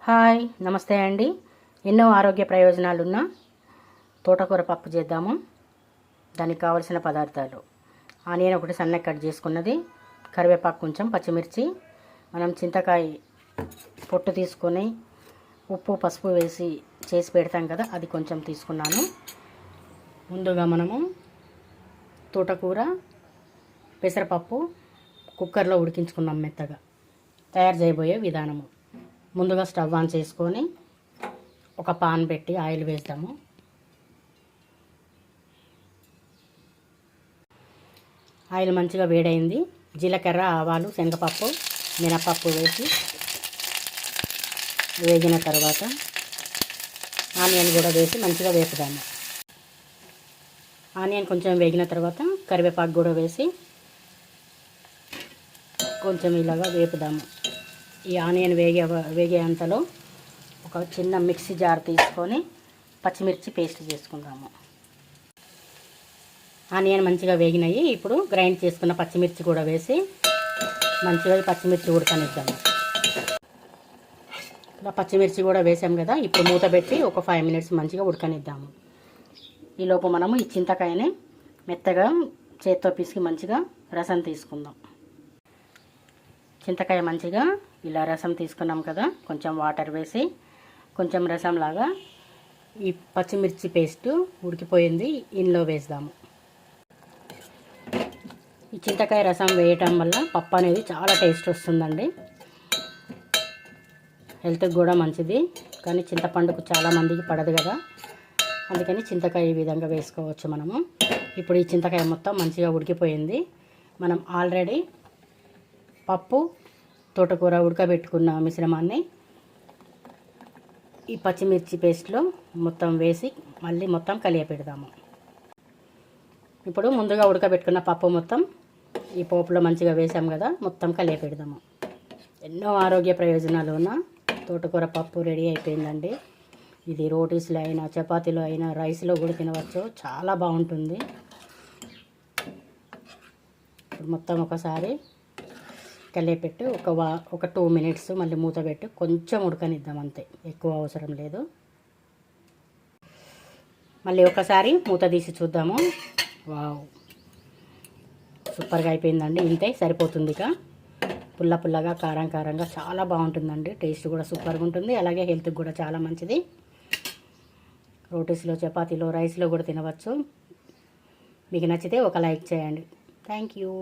Hi నమస్తే అండి. ఎన్నో ఆరోగ్య ప్రయోజనాలున్న తోటకూర పప్పు చేద్దాము. దానికి కావలసిన పదార్థాలు: ఆనియన్ ఒకటి సన్నగా కట్ చేసుకున్నది, కరివేపాకు కొంచెం, పచ్చిమిర్చి, మనం చింతకాయ పొట్టు తీసుకొని ఉప్పు పసుపు వేసి చేసి పెడతాం కదా, అది కొంచెం తీసుకున్నాను. ముందుగా మనము తోటకూర పెసరపప్పు కుక్కర్లో ఉడికించుకున్నాం మెత్తగా. తయారు చేయబోయే విధానము: ముందుగా స్టవ్ ఆన్ చేసుకొని ఒక పాన్ పెట్టి ఆయిల్ వేద్దాము. ఆయిల్ మంచిగా వేడైంది. జీలకర్ర, ఆవాలు, శనగపప్పు, మినపప్పు వేసి వేగిన తర్వాత ఆనియన్ కూడా వేసి మంచిగా వేపుదాము. ఆనియన్ కొంచెం వేగిన తర్వాత కరివేపాకు కూడా వేసి కొంచెం ఇలాగా వేపుదాము. ఈ ఆనియన్ వేగే అంతలో ఒక చిన్న మిక్సీ జార్ తీసుకొని పచ్చిమిర్చి పేస్ట్ చేసుకుందాము. ఆనియన్ మంచిగా వేగినాయి. ఇప్పుడు గ్రైండ్ చేసుకున్న పచ్చిమిర్చి కూడా వేసి మంచిగా పచ్చిమిర్చి ఉడకనిద్దాము. ఇలా పచ్చిమిర్చి కూడా వేసాం కదా, ఇప్పుడు మూత పెట్టి ఒక 5 minutes మంచిగా ఉడకనిద్దాము. ఈలోపు మనము ఈ చింతకాయని మెత్తగా చేత్తో పిసికి మంచిగా రసం తీసుకుందాం. చింతకాయ మంచిగా ఇలా రసం తీసుకున్నాం కదా, కొంచెం వాటర్ వేసి కొంచెం రసంలాగా ఈ పచ్చిమిర్చి పేస్ట్ ఉడికిపోయింది, ఇందులో వేద్దాము. ఈ చింతకాయ రసం వేయటం వల్ల పప్పు అనేది చాలా టేస్ట్ వస్తుందండి. హెల్త్కి కూడా మంచిది, కానీ చింతపండుకు చాలామందికి పడదు కదా, అందుకని చింతకాయ ఈ విధంగా వేసుకోవచ్చు మనము. ఇప్పుడు ఈ చింతకాయ మొత్తం మంచిగా ఉడికిపోయింది. మనం ఆల్రెడీ పప్పు తోటకూర ఉడకబెట్టుకున్న మిశ్రమాన్ని ఈ పచ్చిమిర్చి పేస్ట్లో మొత్తం వేసి మళ్ళీ మొత్తం కలియపెడదాము. ఇప్పుడు ముందుగా ఉడకబెట్టుకున్న పప్పు మొత్తం ఈ పోపులో మంచిగా వేసాం కదా, మొత్తం కలియపెడదాము. ఎన్నో ఆరోగ్య ప్రయోజనాలు ఉన్న తోటకూర పప్పు రెడీ అయిపోయిందండి. ఇది రోటీస్లో అయినా, చపాతీలో అయినా, రైస్లో కూడా తినవచ్చు. చాలా బాగుంటుంది. మొత్తం ఒకసారి కలియపెట్టి ఒక 2 minutes మళ్ళీ మూత పెట్టి కొంచెం ఉడకనిద్దాం, అంతే, ఎక్కువ అవసరం లేదు. మళ్ళీ ఒకసారి మూత తీసి చూద్దాము. వావ్, సూపర్గా అయిపోయిందండి. ఇంతే సరిపోతుంది. ఇక పుల్ల పుల్లగా, కారం కారంగా చాలా బాగుంటుందండి. టేస్ట్ కూడా సూపర్గా ఉంటుంది, అలాగే హెల్త్కి కూడా చాలా మంచిది. రోటీస్లో, చపాతీలో, రైస్లో కూడా తినవచ్చు. మీకు నచ్చితే ఒక లైక్ చేయండి. Thank you.